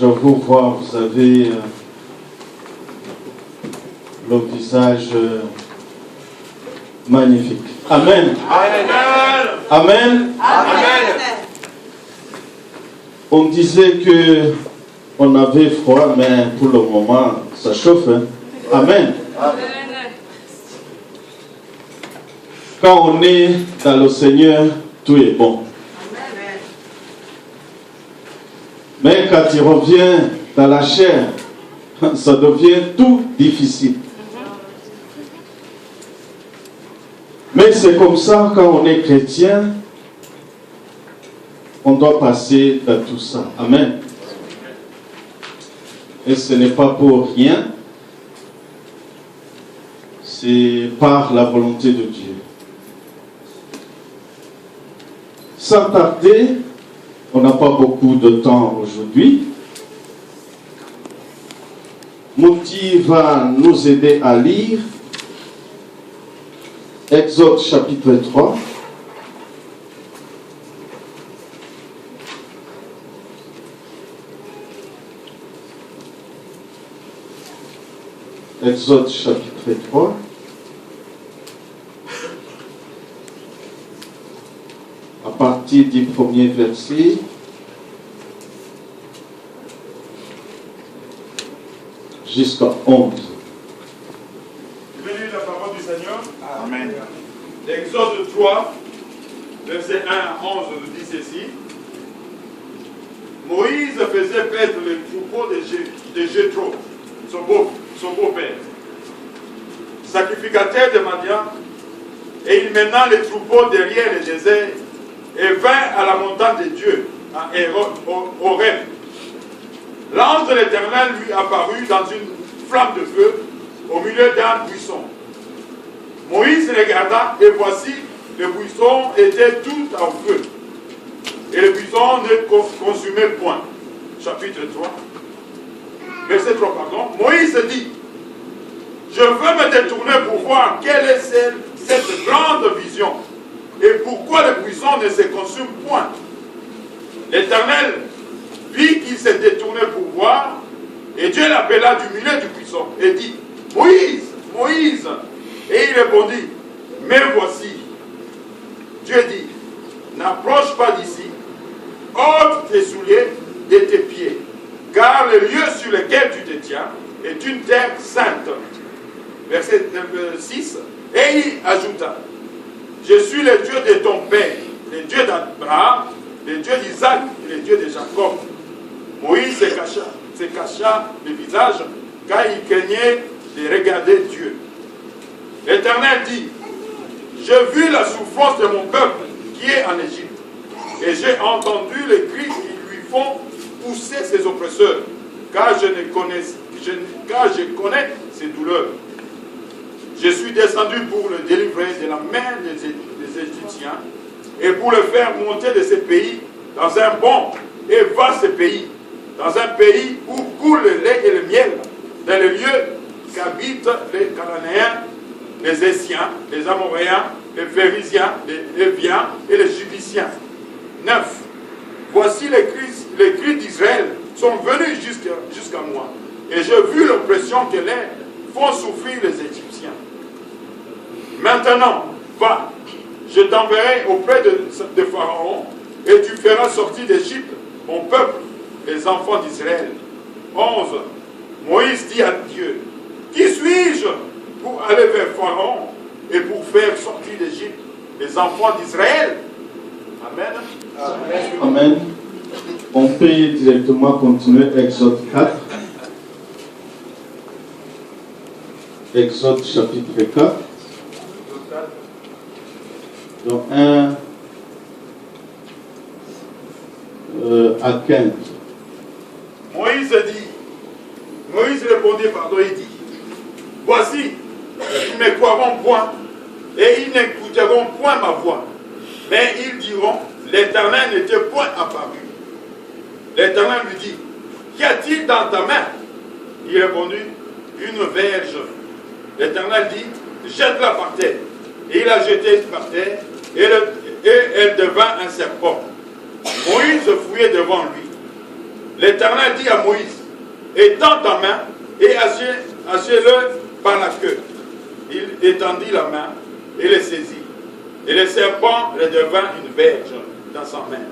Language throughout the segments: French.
Je vous vois, vous avez le visage magnifique. Amen. Amen. Amen. Amen. On disait que on avait froid, mais pour le moment, ça chauffe. Hein? Amen. Amen. Quand on est dans le Seigneur, tout est bon. Mais quand il revient dans la chair, ça devient tout difficile. Mais c'est comme ça, quand on est chrétien, on doit passer dans tout ça. Amen. Et ce n'est pas pour rien. C'est par la volonté de Dieu. Sans tarder, on n'a pas beaucoup de temps aujourd'hui. Mouti va nous aider à lire Exode chapitre 3. Exode chapitre 3. À partir du premier verset jusqu'à 11. Je vais lire la parole du Seigneur. Amen. Exode 3, verset 1 à 11 nous dit ceci. Moïse faisait paître les troupeaux de Jéthro, son beau-père, sacrificateur de Madian, et il mena les troupeaux derrière le désert et vint à la montagne de Dieu, à Horeb. L'ange de l'Éternel lui apparut dans une flamme de feu au milieu d'un buisson. Moïse regarda et voici, le buisson était tout en feu. Et le buisson ne consumait point. Chapitre 3. Verset 3, pardon. Moïse dit, je veux me détourner pour voir quelle est cette grande vision et pourquoi le buisson ne se consume point. L'Éternel vit qu'il s'est détourné pour voir, et Dieu l'appela du milieu du buisson et dit, Moïse, Moïse. Et il répondit, mais voici. Dieu dit, n'approche pas d'ici, ôte tes souliers de tes pieds, car le lieu sur lequel tu te tiens est une terre sainte. Verset 6. Et il ajouta, je suis le Dieu de ton père, le Dieu d'Abraham, le Dieu d'Isaac et le Dieu de Jacob. Moïse se cacha le visage, car il craignait de regarder Dieu. L'Éternel dit, j'ai vu la souffrance de mon peuple qui est en Égypte, et j'ai entendu les cris qui lui font pousser ses oppresseurs, car je connais ses douleurs. Je suis descendu pour le délivrer de la main des Égyptiens, et pour le faire monter de ce pays dans un bon et vaste pays, dans un pays où coule le lait et le miel, dans le lieu qu'habitent les Cananéens, les Essiens, les Amoréens, les Phérésiens, les Héviens et les Jubiciens. 9. Voici les cris d'Israël sont venus jusqu'à moi, et j'ai vu l'oppression que les font souffrir les Égyptiens. Maintenant, va, je t'enverrai auprès de Pharaon, et tu feras sortir d'Égypte mon peuple, les enfants d'Israël. 11. Moïse dit à Dieu, qui suis-je pour aller vers Pharaon et pour faire sortir d'Égypte les enfants d'Israël? Amen. Amen. Amen. On peut directement continuer Exode 4. Exode chapitre 4. Donc 1 à 15. Moïse répondit, il dit, voici, ils ne croiront point, et ils n'écouteront point ma voix. Mais ils diront, l'Éternel n'était point apparu. L'Éternel lui dit, qu'y a-t-il dans ta main? Il répondit, une verge. L'Éternel dit, jette-la par terre. Et il l'a jetée par terre, et elle devint un serpent. Moïse fouillait devant lui. l'Éternel dit à Moïse, étends ta main et assieds-le par la queue. Il étendit la main et le saisit. Et le serpent le devint une verge dans sa main.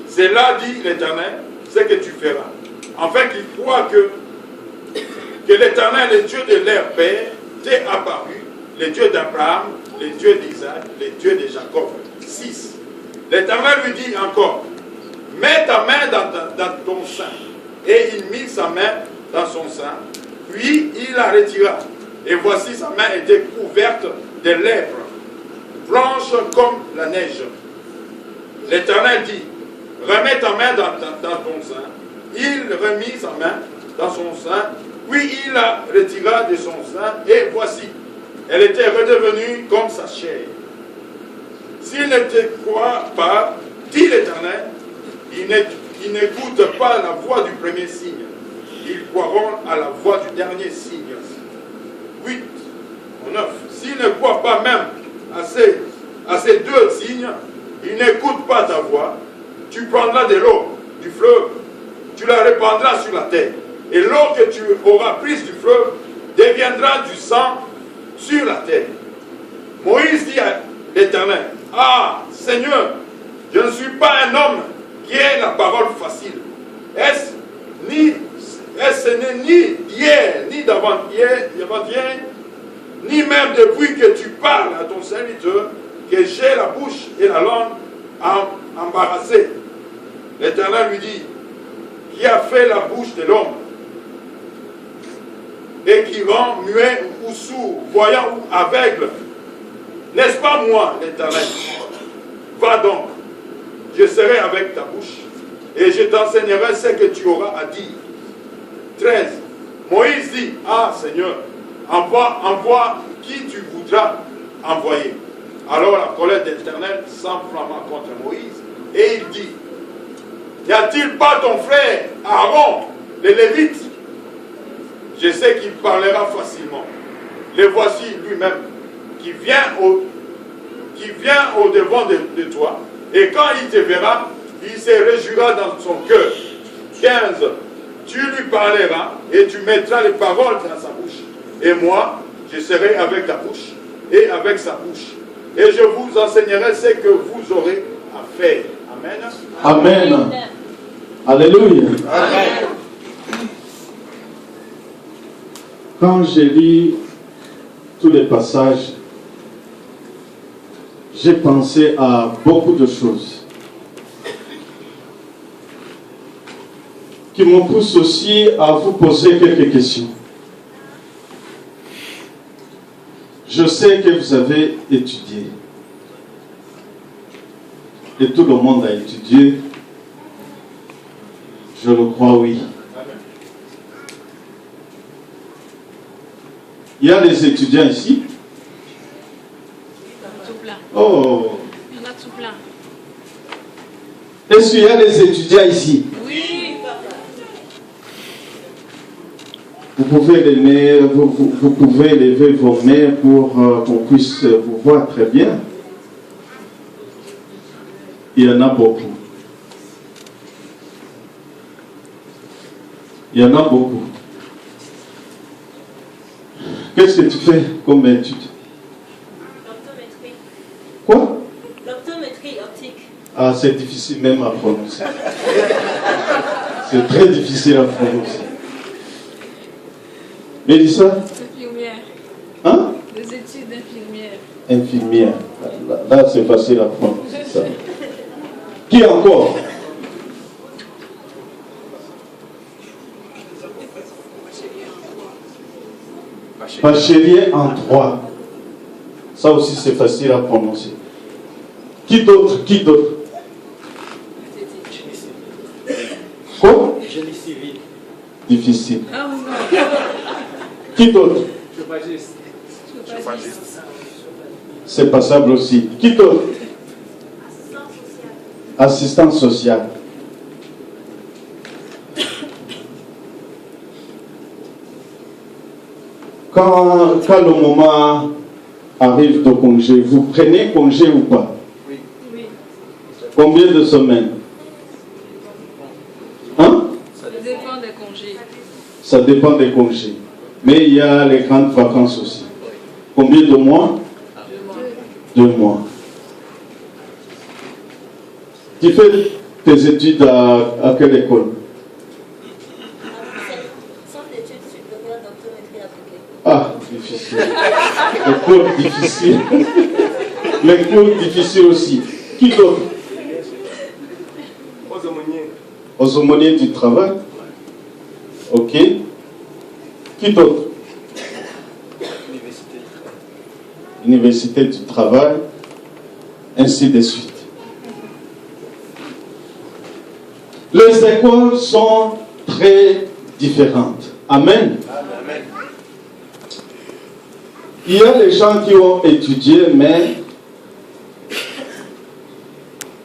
C'est là, dit l'Éternel, ce que tu feras. Afin qu'il croit que l'Éternel, le Dieu de leur père, t'est apparu, le Dieu d'Abraham, le Dieu d'Isaac, le Dieu de Jacob. 6. L'Éternel lui dit encore, mets ta main dans ton sein. Et il mit sa main dans son sein, puis il la retira. Et voici, sa main était couverte de lèvres, blanches comme la neige. L'Éternel dit, remets ta main dans ton sein. Il remit sa main dans son sein, puis il la retira de son sein, et voici, elle était redevenue comme sa chair. S'il ne te croit pas, dit l'Éternel, ils n'écoutent pas la voix du premier signe. Ils croiront à la voix du dernier signe. 8 ou 9. S'ils ne croient pas même à ces deux signes, ils n'écoutent pas ta voix. Tu prendras de l'eau du fleuve, tu la répandras sur la terre. Et l'eau que tu auras prise du fleuve deviendra du sang sur la terre. Moïse dit à l'Éternel, ah, Seigneur, je ne suis pas un homme qui ait la parole facile. Ce n'est ni hier, ni d'avant-hier, ni même depuis que tu parles à ton serviteur, que j'ai la bouche et la langue embarrassées. L'Éternel lui dit, qui a fait la bouche de l'homme et qui rend muet ou sourd, voyant ou aveugle? N'est-ce pas moi, l'Éternel? Va donc, je serai avec ta bouche et je t'enseignerai ce que tu auras à dire. 13. Moïse dit, ah Seigneur, envoie qui tu voudras envoyer. Alors la colère de l'Éternel s'enflamma contre Moïse et il dit, n'y a-t-il pas ton frère Aaron, le Lévite? Je sais qu'il parlera facilement. Le voici lui-même qui vient au devant de toi, et quand il te verra, il se réjouira dans son cœur. 15. Tu lui parleras et tu mettras les paroles dans sa bouche. Et moi, je serai avec ta bouche et avec sa bouche. Et je vous enseignerai ce que vous aurez à faire. Amen. Amen. Alléluia. Amen. Quand j'ai lu tous les passages, j'ai pensé à beaucoup de choses qui me poussent aussi à vous poser quelques questions. Je sais que vous avez étudié. Et tout le monde a étudié. Je le crois, oui. Il y a des étudiants ici. Tout plein. Oh. Il y en a tout plein. Est-ce qu'il y a des étudiants ici? Oui. Vous pouvez lever vos mains pour qu'on puisse vous voir très bien. Il y en a beaucoup. Il y en a beaucoup. Qu'est-ce que tu fais comme étude? L'optométrie. Quoi? L'optométrie optique. Ah, c'est difficile même à prononcer. C'est très difficile à prononcer. Mélissa? Infirmière. Hein? Des études d'infirmière. Infirmière. Là, c'est facile à prononcer ça. Qui encore? Bachelier en droit. Ça aussi, c'est facile à prononcer. Qui d'autre? Qui d'autre? Quoi? Génie civil. Difficile. Ah non. Qui d'autre? Chauffagiste. C'est passable aussi. Qui d'autre? Assistance sociale. Quand le moment arrive de congé, vous prenez congé ou pas? Oui. Combien de semaines? Hein? congés. Ça dépend des congés. Mais il y a les grandes vacances aussi. Combien de mois? 2 mois. Tu fais tes études à quelle école? Centre d'études supérieures d'optométrie appliquée. Ah, difficile. Les cours difficiles. Les cours difficiles aussi. Qui d'autre? Aux aumôniers du travail. Ok. Qui d'autre? Université du travail. Ainsi de suite. Les écoles sont très différentes. Amen. Amen. Il y a des gens qui ont étudié, mais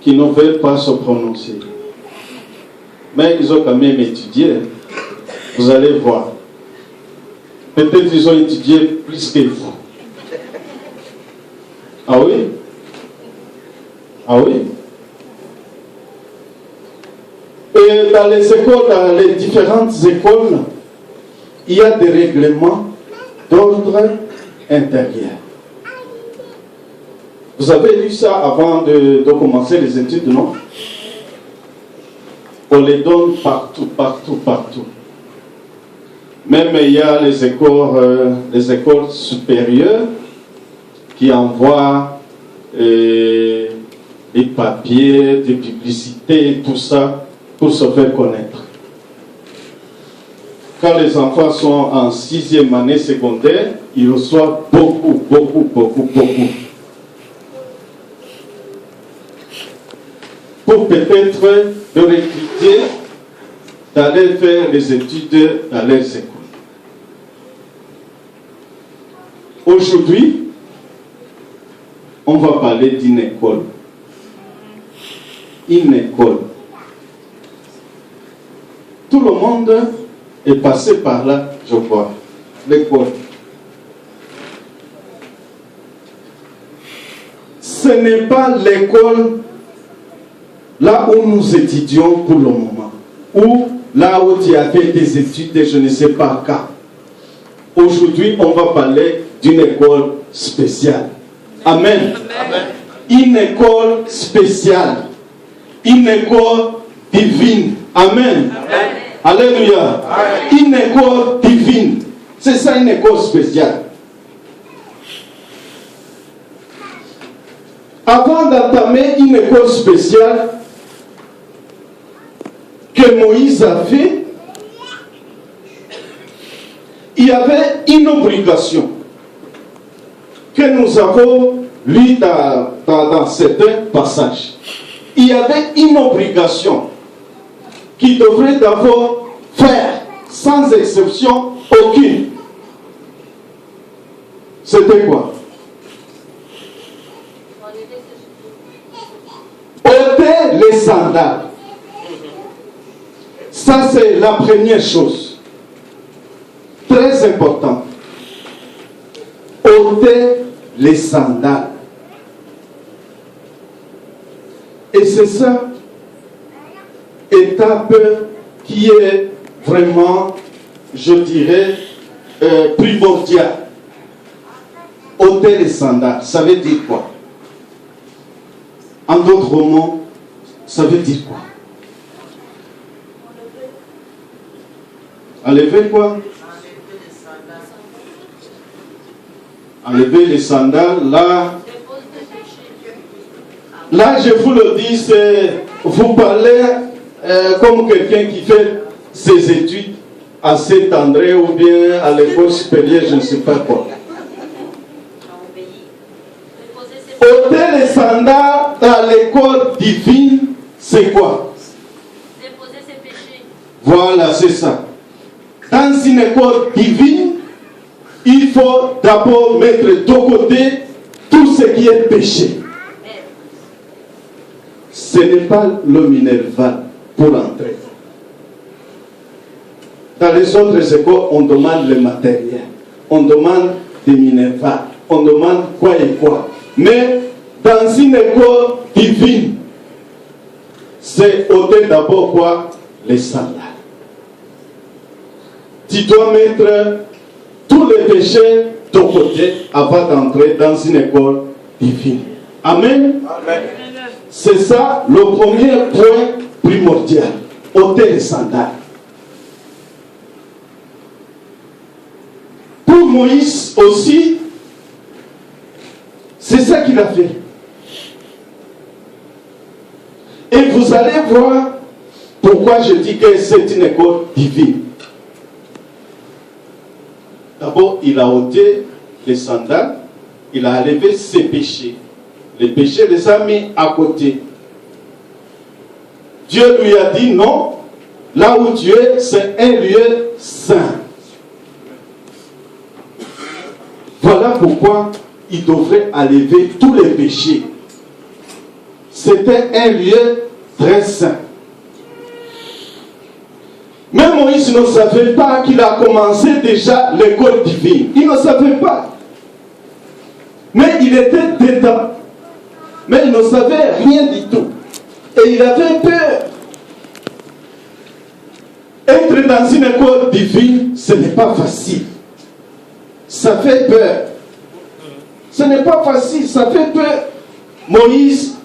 qui ne veulent pas se prononcer. Mais ils ont quand même étudié. Vous allez voir. Peut-être qu'ils ont étudié plus que vous. Ah oui? Ah oui? Et dans les écoles, dans les différentes écoles, il y a des règlements d'ordre intérieur. Vous avez lu ça avant de commencer les études, non? On les donne partout, partout, partout. Même il y a les écoles supérieures qui envoient des papiers, des publicités, tout ça, pour se faire connaître. Quand les enfants sont en 6e année secondaire, ils reçoivent beaucoup. Pour peut-être de recruter d'aller faire des études dans les écoles. Aujourd'hui, on va parler d'une école. Une école. Tout le monde est passé par là, je crois. L'école. Ce n'est pas l'école là où nous étudions pour le moment. Ou là où tu as fait des études, je ne sais pas quand. Aujourd'hui, on va parler d'une école spéciale. Amen. Amen. Une école spéciale. Une école divine. Amen. Amen. Alléluia. Amen. Une école divine. C'est ça une école spéciale. Avant d'entamer une école spéciale que Moïse a fait, il y avait une obligation que nous avons lue dans certains passages. Il y avait une obligation qui devrait d'abord faire sans exception aucune. C'était quoi? Ôter les sandales. Ça, c'est la première chose. Très important. Ôter les sandales. Et c'est ça, étape qui est vraiment, je dirais, primordiale. Ôter les sandales, ça veut dire quoi? En d'autres mots, ça veut dire quoi? Enlever quoi? Enlever les sandales, là je vous le dis, c'est vous parlez comme quelqu'un qui fait ses études à Saint-André ou bien à l'école supérieure, je ne sais pas quoi. Ôter les sandales dans l'école divine, c'est quoi? Déposer ses péchés. Voilà, c'est ça. Dans une école divine, il faut d'abord mettre de côté tout ce qui est péché. Ce n'est pas le minerval pour entrer. Dans les autres écoles, on demande le matériel, on demande des minervales, on demande quoi et quoi. Mais dans une école divine, c'est ôter d'abord quoi? Les sandales. tu dois mettre tous les péchés de côté avant d'entrer dans une école divine. Amen. Amen. C'est ça le premier point primordial. Ôter les sandales. Pour Moïse aussi, c'est ça qu'il a fait. Et vous allez voir pourquoi je dis que c'est une école divine. D'abord, il a ôté les sandales, il a enlevé ses péchés. Les péchés les a mis à côté. Dieu lui a dit non, là où tu es, c'est un lieu saint. Voilà pourquoi il devrait enlever tous les péchés. C'était un lieu très saint. Même Moïse ne savait pas qu'il a commencé déjà l'école divine. Il ne savait pas. Mais il était dedans. Mais il ne savait rien du tout. Et il avait peur. Être dans une école divine, ce n'est pas facile. Ça fait peur. Ce n'est pas facile, ça fait peur. Moïse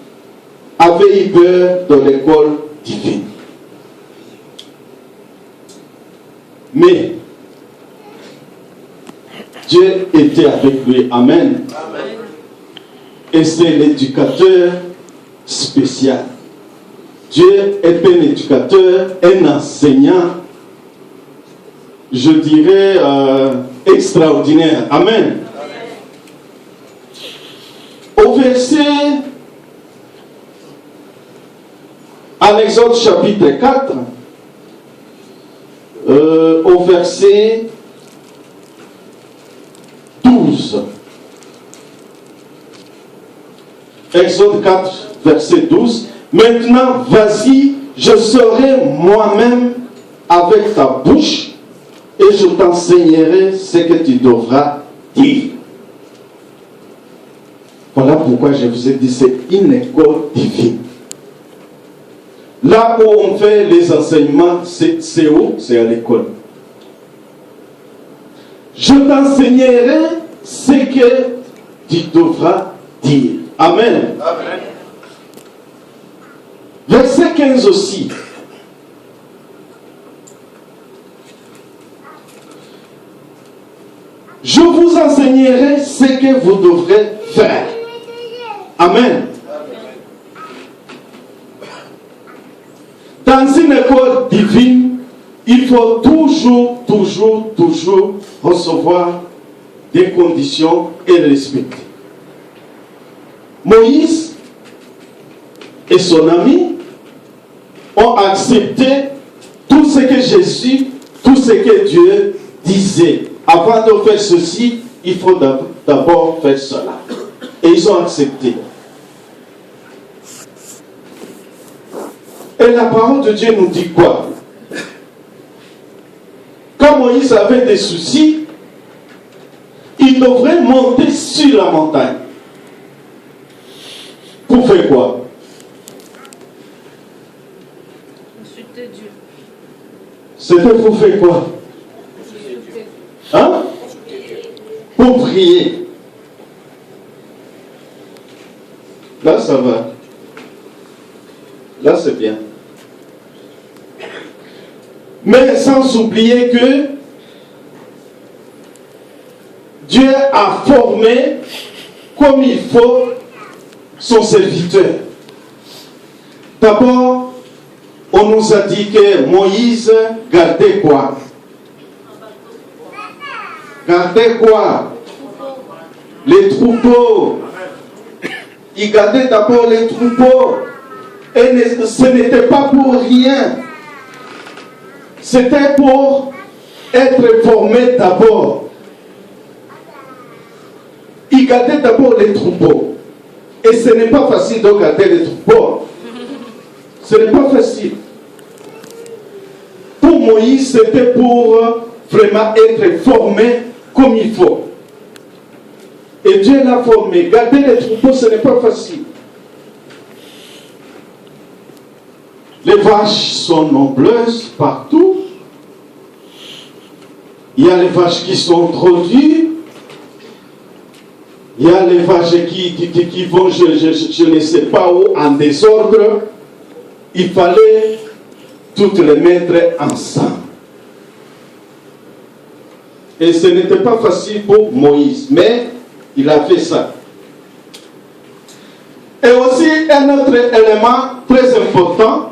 avait eu peur dans l'école divine. Mais Dieu était avec lui. Amen. Amen. Et c'est l'éducateur spécial. Dieu est un éducateur, un enseignant, je dirais, extraordinaire. Amen. Au verset, à l'Exode chapitre 4, au verset 12. Exode 4, verset 12. Maintenant, vas-y, je serai moi-même avec ta bouche et je t'enseignerai ce que tu devras dire. Voilà pourquoi je vous ai dit, c'est une école divine. Là où on fait les enseignements, c'est où? C'est à l'école. Je t'enseignerai ce que tu devras dire. Amen. Amen. Verset 15 aussi. Je vous enseignerai ce que vous devrez faire. Amen. Dans une école divine, il faut toujours recevoir des conditions et les respecter. Moïse et son ami ont accepté tout ce que Jésus, tout ce que Dieu disait. Avant de faire ceci, il faut d'abord faire cela. Et ils ont accepté. Et la parole de Dieu nous dit quoi? Quand Moïse avait des soucis, il devrait monter sur la montagne. Pour faire quoi? Consulter Dieu. C'était pour faire quoi? Hein? Pour prier. Là, ça va. Là, c'est bien. Mais sans oublier que Dieu a formé comme il faut son serviteur. D'abord, on nous a dit que Moïse gardait quoi? Gardait quoi? Les troupeaux. Il gardait d'abord les troupeaux. Et ce n'était pas pour rien. C'était pour être formé d'abord. Il gardait d'abord les troupeaux. Et ce n'est pas facile de garder les troupeaux. Ce n'est pas facile. Pour Moïse, c'était pour vraiment être formé comme il faut. Et Dieu l'a formé. Garder les troupeaux, ce n'est pas facile. Les vaches sont nombreuses partout. Il y a les vaches qui sont trop dures. Il y a les vaches qui vont, je ne sais pas où, en désordre. Il fallait toutes les mettre ensemble. Et ce n'était pas facile pour Moïse, mais il a fait ça. Et aussi un autre élément très important,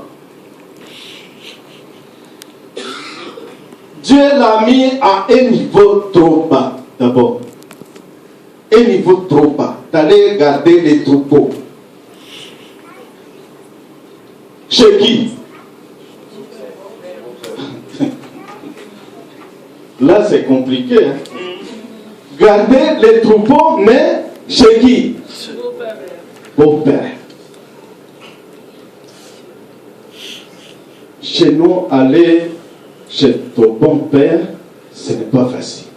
Dieu l'a mis à un niveau trop bas d'abord. Un niveau trop bas, d'aller garder les troupeaux. Chez qui? Là c'est compliqué. Hein? Garder les troupeaux, mais chez qui? Beau-père. Chez nous, aller chez ton bon père, ce n'est pas facile.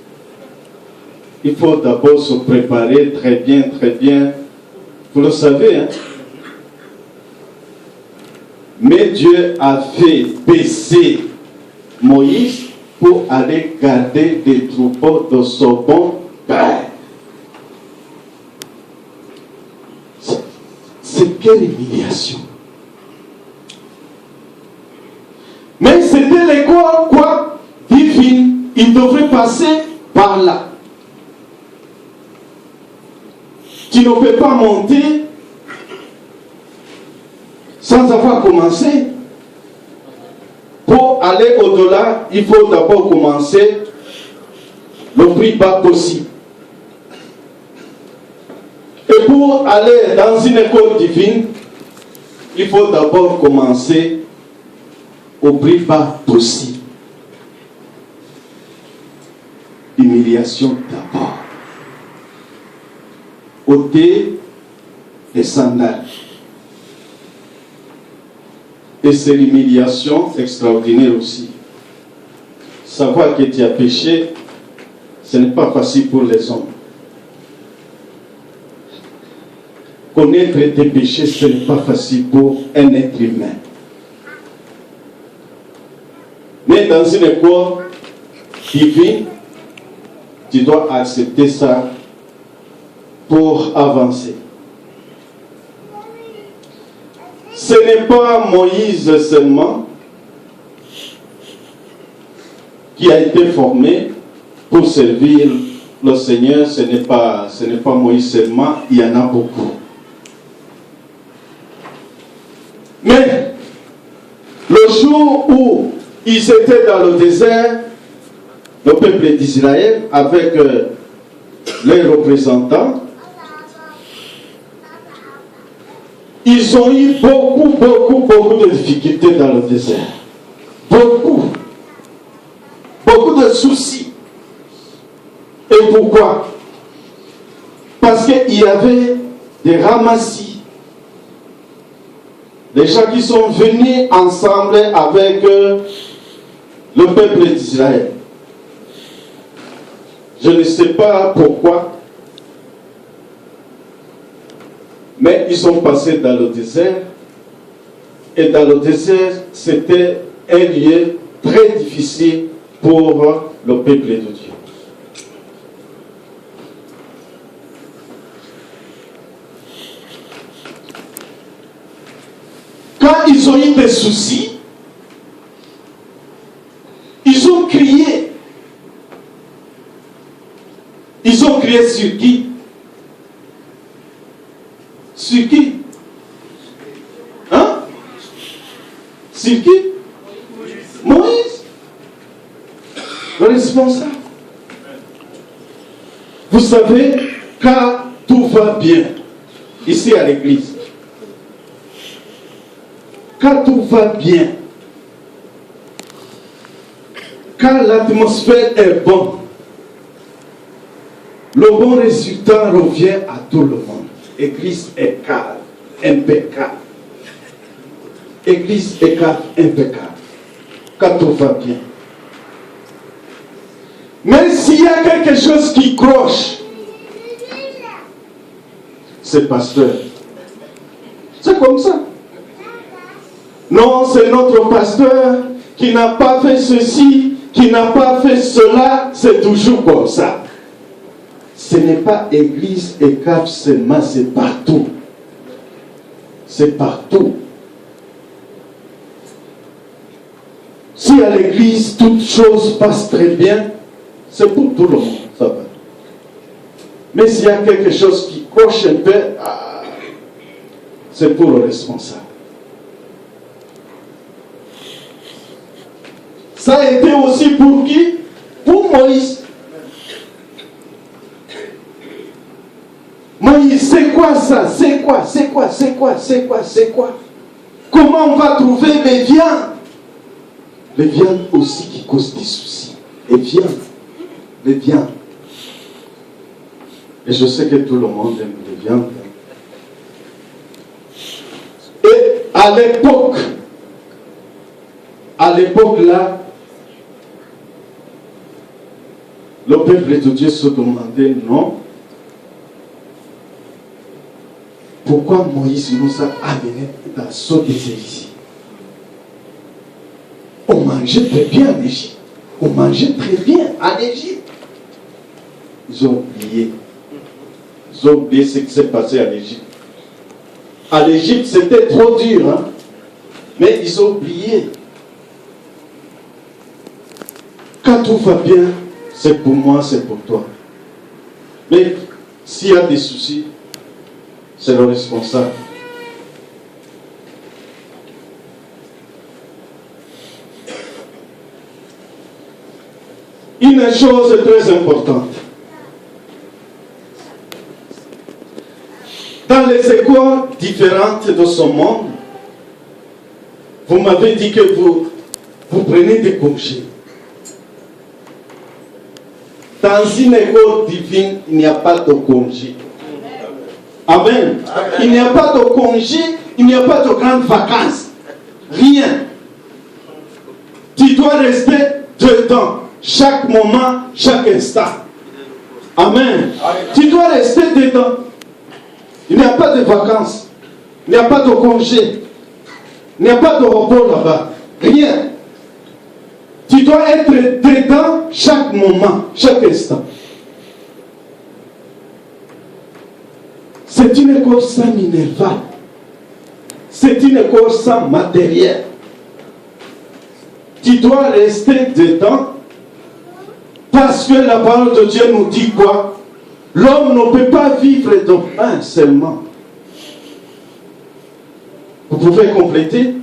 Il faut d'abord se préparer très bien, très bien. Vous le savez, hein? Mais Dieu a fait baisser Moïse pour aller garder les troupeaux de son bon père. C'est quelle humiliation. Mais c'était l'école, quoi, divine. Il devrait passer par là. Tu ne peux pas monter sans avoir commencé. Pour aller au-delà, il faut d'abord commencer le plus bas possible. Et pour aller dans une école divine, il faut d'abord commencer au plus bas possible. Humiliation d'abord. Ôter les sandales. Et c'est l'humiliation extraordinaire aussi. Savoir que tu as péché, ce n'est pas facile pour les hommes. Connaître tes péchés, ce n'est pas facile pour un être humain. Mais dans une école divine, tu dois accepter ça pour avancer. Ce n'est pas Moïse seulement qui a été formé pour servir le Seigneur. Ce n'est pas Moïse seulement, il y en a beaucoup. Mais le jour où ils étaient dans le désert, le peuple d'Israël, avec les représentants, ils ont eu beaucoup de difficultés dans le désert. Beaucoup de soucis. Et pourquoi? Parce qu'il y avait des ramassis. Les gens qui sont venus ensemble avec le peuple d'Israël. Je ne sais pas pourquoi, mais ils sont passés dans le désert. Et dans le désert, c'était un lieu très difficile pour le peuple de Dieu. Quand ils ont eu des soucis, ils ont crié. Ils ont crié sur qui? Sur qui? Hein? Sur qui? Moïse. Le responsable. Vous savez, quand tout va bien, ici à l'église, quand tout va bien, quand l'atmosphère est bonne, le bon résultat revient à tout le monde. Église est calme, impeccable. Église est calme, impeccable. Quand tout va bien. Mais s'il y a quelque chose qui croche, c'est pasteur. C'est comme ça. Non, c'est notre pasteur qui n'a pas fait ceci, qui n'a pas fait cela, c'est toujours comme ça. Ce n'est pas église et cap seulement, c'est partout. C'est partout. Si à l'église, toute chose passe très bien, c'est pour tout le monde, ça va. Mais s'il y a quelque chose qui coche un peu, c'est pour le responsable. Ça a été aussi pour qui? Pour Moïse. Moïse, c'est quoi ça? C'est quoi? C'est quoi? C'est quoi? C'est quoi? C'est quoi? Comment on va trouver les viandes? Les viandes aussi qui causent des soucis. Les viandes. Les viandes. Et je sais que tout le monde aime les viandes. Et à l'époque là, le peuple de Dieu se demandait, non, pourquoi Moïse nous a amenés dans ce désert ici? On mangeait très bien en Égypte. On mangeait très bien en Égypte. Ils ont oublié. Ils ont oublié ce qui s'est passé en Égypte. En Égypte, c'était trop dur, hein? Mais ils ont oublié. Quand tout va bien, c'est pour moi, c'est pour toi. Mais s'il y a des soucis, c'est le responsable. Une chose très importante. Dans les écoles différentes de ce monde, vous m'avez dit que vous prenez des congés. Dans une école divine, il n'y a pas de congé. Amen. Il n'y a pas de congé, il n'y a pas de grandes vacances. Rien. Tu dois rester dedans. Chaque moment, chaque instant. Amen. Tu dois rester dedans. Il n'y a pas de vacances. Il n'y a pas de congé. Il n'y a pas de repos là-bas. Rien. Tu dois être dedans chaque moment, chaque instant. C'est une école sans minerval. C'est une école sans matériel. Tu dois rester dedans parce que la parole de Dieu nous dit quoi? L'homme ne peut pas vivre de pain seulement. Vous pouvez compléter?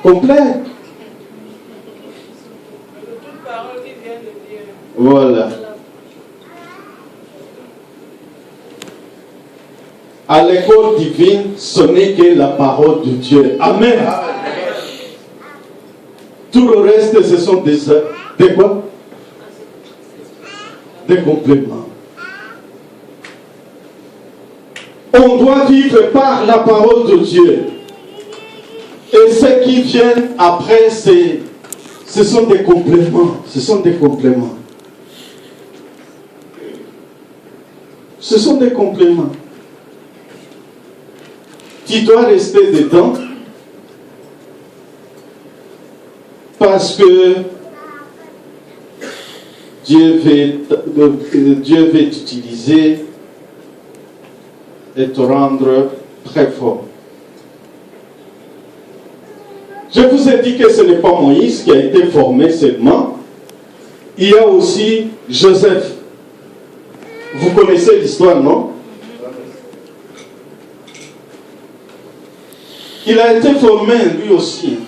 Complète. Voilà. À l'école divine, ce n'est que la parole de Dieu. Amen. Tout le reste, ce sont des quoi? Des compléments. On doit vivre par la parole de Dieu. Et ceux qui viennent après, ce sont des compléments. Ce sont des compléments. Ce sont des compléments. Tu dois rester dedans parce que Dieu veut t'utiliser et te rendre très fort. Je vous ai dit que ce n'est pas Moïse qui a été formé seulement. Il y a aussi Joseph. Vous connaissez l'histoire, non? Il a été formé lui aussi.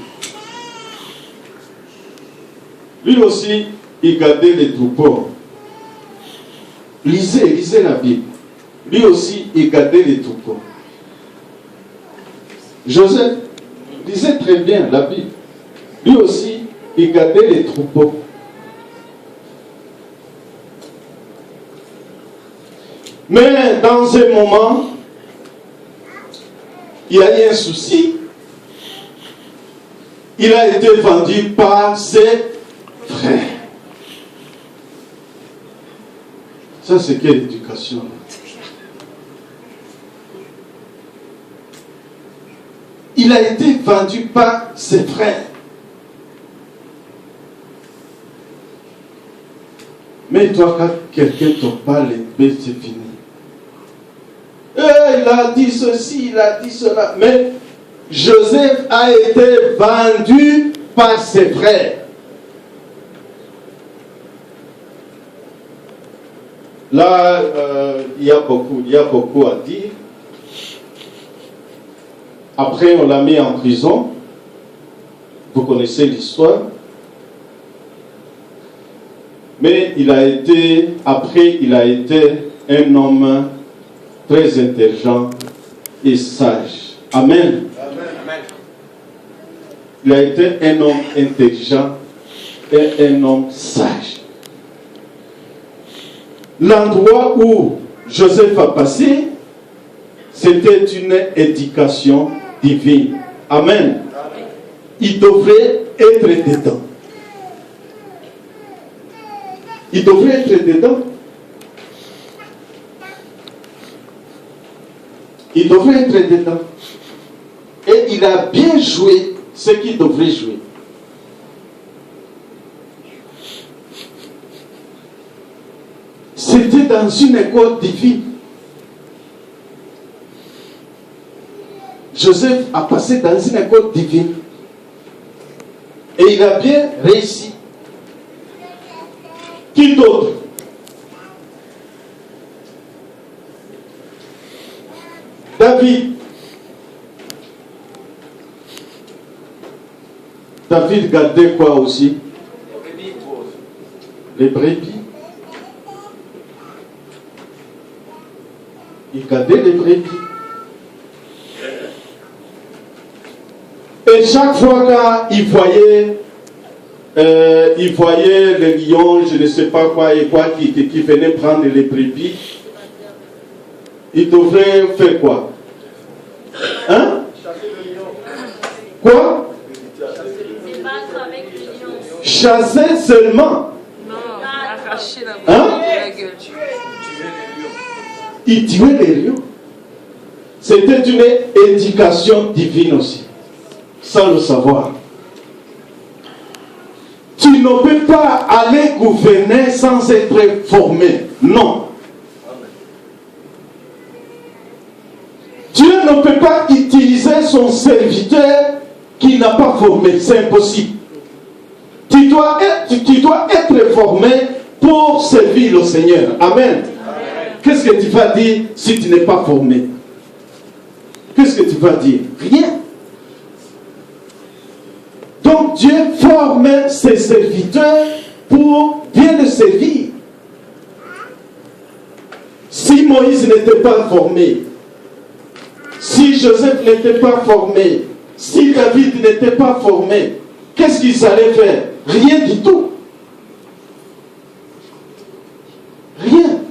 Lui aussi, il gardait les troupeaux. Lisez la Bible. Lui aussi, il gardait les troupeaux. Joseph, lisez très bien la Bible. Lui aussi, il gardait les troupeaux. Mais dans un moment, il y a eu un souci. Il a été vendu par ses frères. Ça, c'est quelle éducation? Il a été vendu par ses frères. Mais toi, quand quelqu'un te parle, c'est fini. Il a dit ceci, il a dit cela. Mais Joseph a été vendu par ses frères. Là, il y a beaucoup à dire. Après, on l'a mis en prison. Vous connaissez l'histoire. Mais il a été un homme très intelligent et sage. Amen. Amen. Il a été un homme intelligent et un homme sage. L'endroit où Joseph a passé, c'était une éducation divine. Amen. Il devrait être dedans. Il devrait être dedans. Il devrait être dedans. Et il a bien joué ce qu'il devrait jouer. C'était dans une école divine. Joseph a passé dans une école divine. Et il a bien réussi. Qui d'autre? David. David gardait quoi aussi? Les brebis. Il gardait les brebis. Et chaque fois qu'il voyait les lions, je ne sais pas quoi et quoi, qui venaient prendre les brebis, il devrait faire quoi? Hein? Quoi? Chasser seulement. Non, arracher la gueule. Il tuait les lions. C'était une éducation divine aussi, sans le savoir. Tu ne peux pas aller gouverner sans être formé. Non. Dieu ne peut pas utiliser son serviteur qui n'a pas formé. C'est impossible. Tu dois être formé pour servir le Seigneur. Amen. Qu'est-ce que tu vas dire si tu n'es pas formé? Qu'est-ce que tu vas dire? Rien. Donc Dieu forme ses serviteurs pour bien le servir. Si Moïse n'était pas formé, si Joseph n'était pas formé, si David n'était pas formé, qu'est-ce qu'ils allaient faire? Rien du tout. Rien.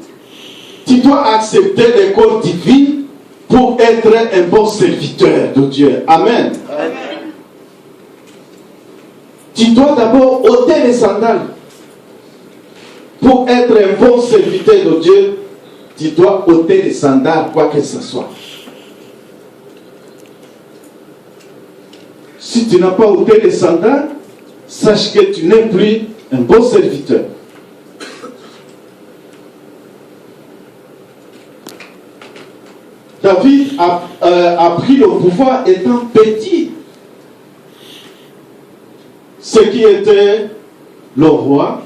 Tu dois accepter l'école divine pour être un bon serviteur de Dieu. Amen. Amen. Tu dois d'abord ôter les sandales. Pour être un bon serviteur de Dieu, tu dois ôter les sandales, quoi que ce soit. Si tu n'as pas ôté les sandales, sache que tu n'es plus un bon serviteur. David a pris le pouvoir étant petit. Ce qui était le roi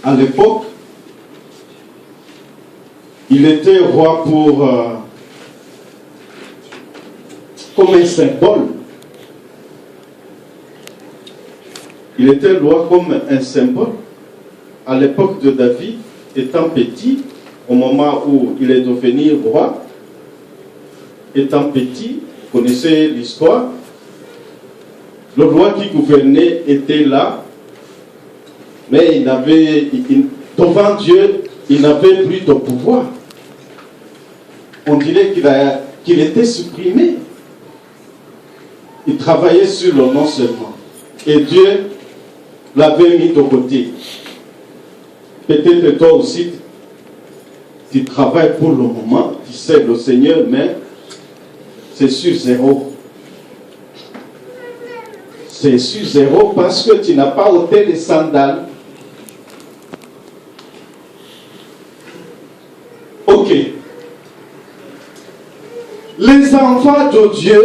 à l'époque, il était roi comme un symbole. Il était roi comme un symbole. À l'époque de David, étant petit, au moment où il est devenu roi, étant petit, vous connaissez l'histoire, le roi qui gouvernait était là, mais devant Dieu, il n'avait plus de pouvoir. On dirait qu'il était supprimé. Il travaillait sur le nom seulement. Et Dieu l'avait mis de côté. Peut-être toi aussi, tu travailles pour le moment, tu sais le Seigneur, mais c'est sur zéro. C'est sur zéro parce que tu n'as pas ôté les sandales Les enfants de Dieu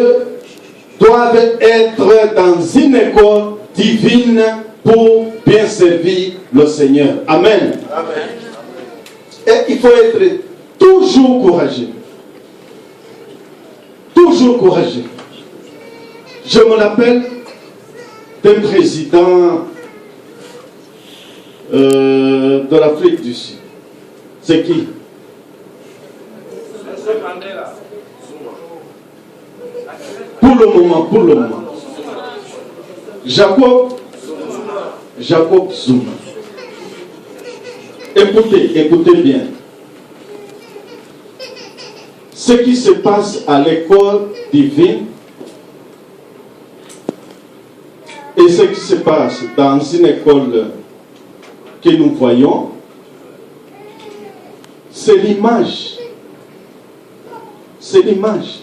doivent être dans une école divine pour bien servir le Seigneur. Amen. Amen. Et il faut être toujours courageux. Toujours courageux. Je me rappelle d'un président de l'Afrique du Sud. C'est qui? Pour le moment. Jacob Zuma. Écoutez bien. Ce qui se passe à l'école divine et ce qui se passe dans une école que nous voyons, c'est l'image. C'est l'image.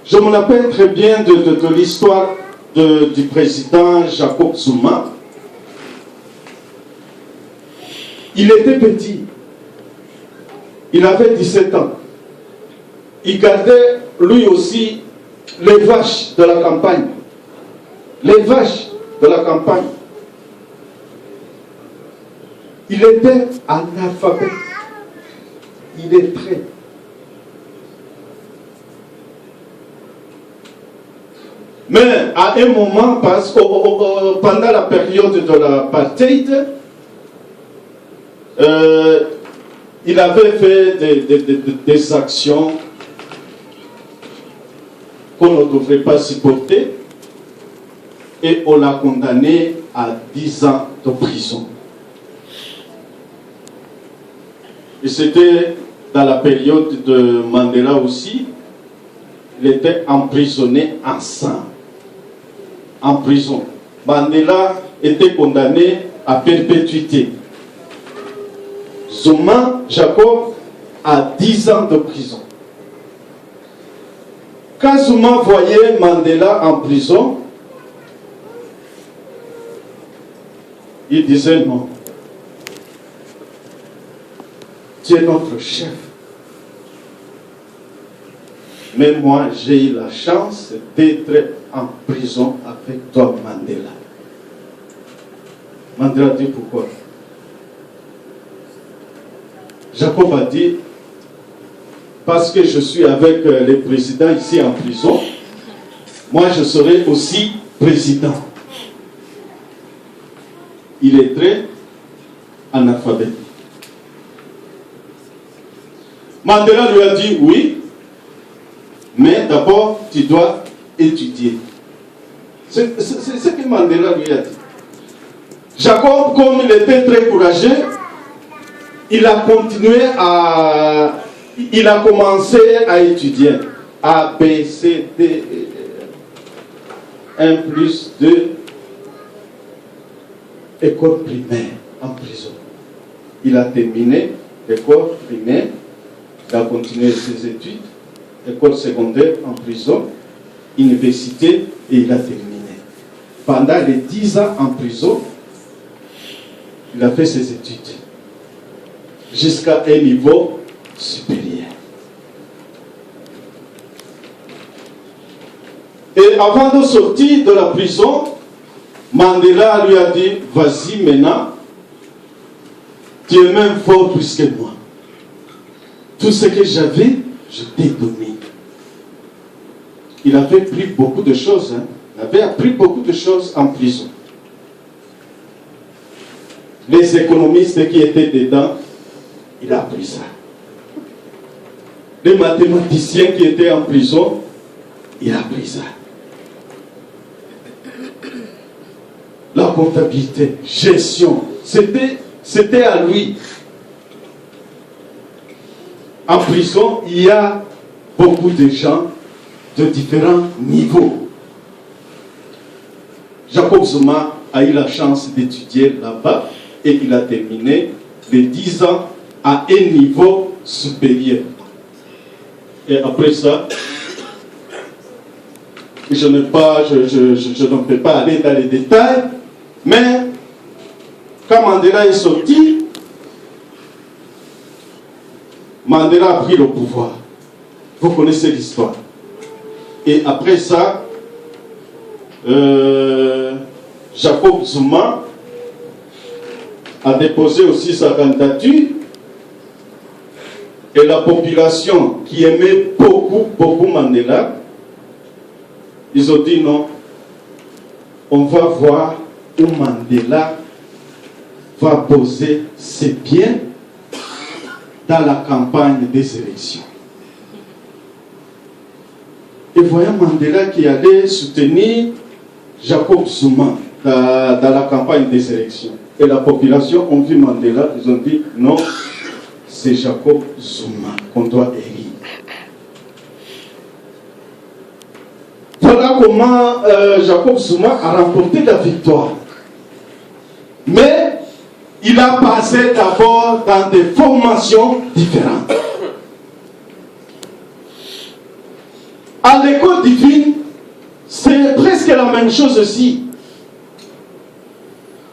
Je me rappelle très bien de l'histoire du président Jacob Zuma. Il était petit. Il avait 17 ans. Il gardait lui aussi les vaches de la campagne. Les vaches de la campagne. Il était analphabète. Il est très. Mais à un moment, parce que pendant la période de l'apartheid, il avait fait des actions qu'on ne devrait pas supporter et on l'a condamné à 10 ans de prison. Et c'était dans la période de Mandela aussi, il était emprisonné ensemble. En prison. Mandela était condamné à perpétuité. Zuma, Jacob, a 10 ans de prison. Quand Zuma voyait Mandela en prison, il disait non. Tu es notre chef. Mais moi, j'ai eu la chance d'être en prison avec toi, Mandela. Mandela dit pourquoi? Jacob a dit, parce que je suis avec les présidents ici en prison, moi je serai aussi président. Il est très analphabète. Mandela lui a dit oui, mais d'abord tu dois étudier. C'est ce que Mandela lui a dit. Jacob, comme il était très courageux, il a continué il a commencé à étudier. A, B, C, D, 1 plus 2, école primaire en prison. Il a terminé l'école primaire, il a continué ses études, école secondaire en prison, université, et il a terminé. Pendant les 10 ans en prison, il a fait ses études jusqu'à un niveau supérieur. Et avant de sortir de la prison, Mandela lui a dit, vas-y maintenant, tu es même fort plus que moi. Tout ce que j'avais, je t'ai donné. Il avait pris beaucoup de choses, hein. Il avait appris beaucoup de choses en prison. Les économistes qui étaient dedans, il a appris ça. Les mathématiciens qui étaient en prison, il a appris ça. La comptabilité, gestion, c'était à lui. En prison, il y a beaucoup de gens de différents niveaux. Jacob Zuma a eu la chance d'étudier là-bas et il a terminé les 10 ans à un niveau supérieur. Et après ça, je ne peux pas aller dans les détails, mais quand Mandela est sorti, Mandela a pris le pouvoir. Vous connaissez l'histoire. Et après ça, Jacob Zuma a déposé aussi sa candidature. Et la population qui aimait beaucoup Mandela, ils ont dit non, on va voir où Mandela va poser ses pieds dans la campagne des élections. Et voyons Mandela qui allait soutenir Jacob Zuma dans la campagne des élections. Et la population ont vu Mandela, ils ont dit non, c'est Jacob Zuma qu'on doit élire. Voilà comment Jacob Zuma a remporté la victoire. Mais il a passé d'abord dans des formations différentes. À l'école divine, c'est presque la même chose aussi.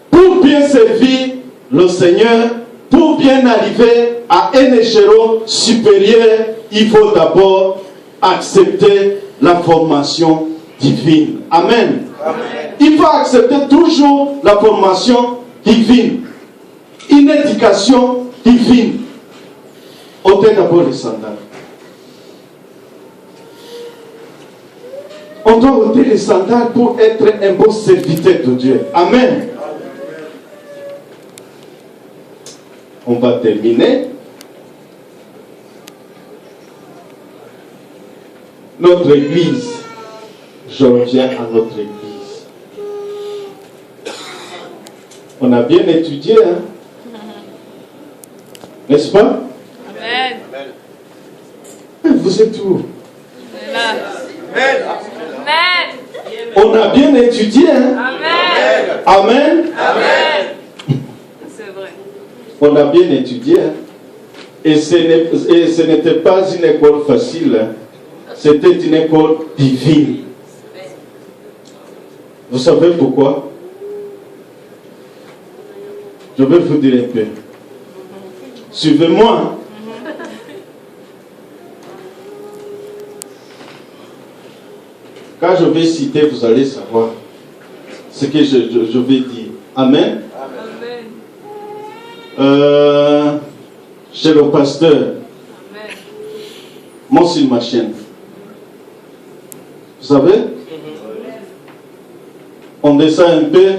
Pour bien servir le Seigneur, pour bien arriver à un échelon supérieur, il faut d'abord accepter la formation divine. Amen. Amen. Il faut accepter toujours la formation divine. Une éducation divine. Ôtez d'abord les sandales. On doit ôter les sandales pour être un bon serviteur de Dieu. Amen. On va terminer. Notre église. Je reviens à notre église. On a bien étudié, hein? N'est-ce pas? Amen. Vous êtes où? Amen. On a bien étudié, hein? Amen. Amen. Amen. C'est vrai. On a bien étudié, hein? Et ce n'était pas une école facile, hein? C'était une école divine. Vous savez pourquoi? Je vais vous dire un peu. Suivez-moi. Quand je vais citer, vous allez savoir ce que je vais dire. Amen. Amen. Chez le pasteur, Amen. Monsieur Machine. Vous savez? On descend un peu,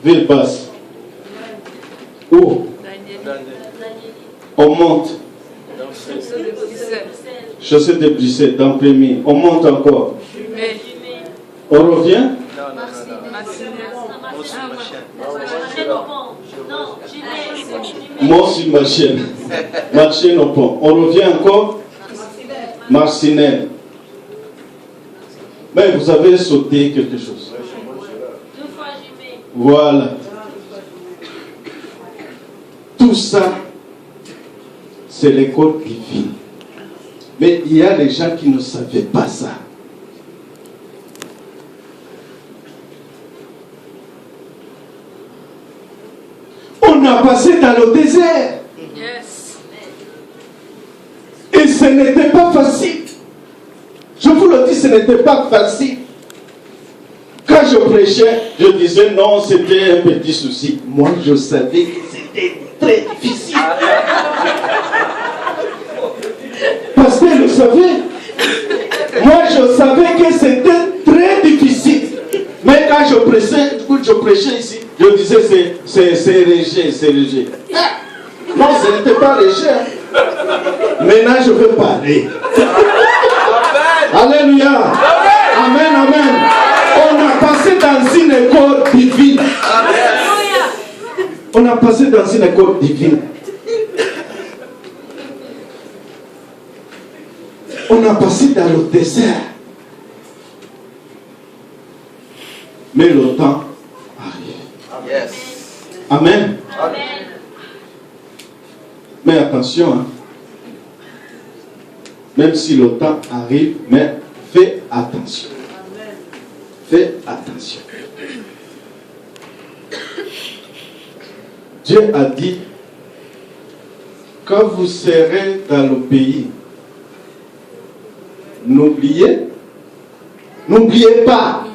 ville basse. Où? On monte. Chaussée de Bruxelles, dans le premier. On monte encore. On revient? Monsieur Machine. Machine au pont. On revient encore? Marcinelle. Mais vous avez sauté quelque chose. Voilà. Tout ça, c'est l'école divine. Mais il y a des gens qui ne savaient pas ça. On a passé dans le désert. Yes. Et ce n'était pas facile. Je vous le dis, ce n'était pas facile. Quand je prêchais, je disais non, c'était un petit souci. Moi, je savais que c'était très difficile. Parce que je savais. Moi, je savais que c'était très difficile. Mais quand je prêchais ici, je disais c'est léger, c'est léger. Non, ce n'était pas léger. Maintenant, je veux parler. Alléluia. Amen, amen. On a passé dans une école divine. On a passé dans une école divine. On a passé dans le désert. Mais le temps arrive. Yes. Amen. Amen. Mais attention, hein. Même si le temps arrive, mais fais attention. Fais attention. Dieu a dit, quand vous serez dans le pays, n'oubliez pas.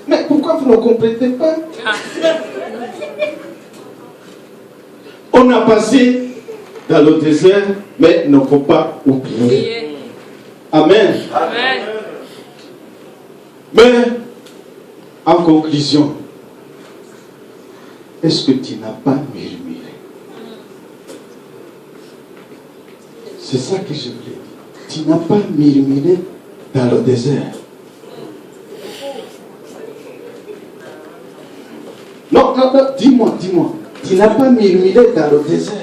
Mais pourquoi vous ne complétez pas? On a passé dans le désert, mais il ne faut pas oublier. Amen. Amen. Mais, en conclusion, est-ce que tu n'as pas murmuré? C'est ça que je voulais dire. Tu n'as pas murmuré dans le désert. Non, dis-moi. Tu n'as pas murmuré dans le désert.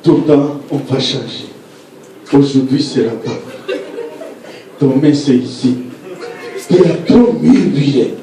Tout le temps, on va changer. Aujourd'hui, c'est là-bas. Demain, c'est ici. Tu as trop murmuré.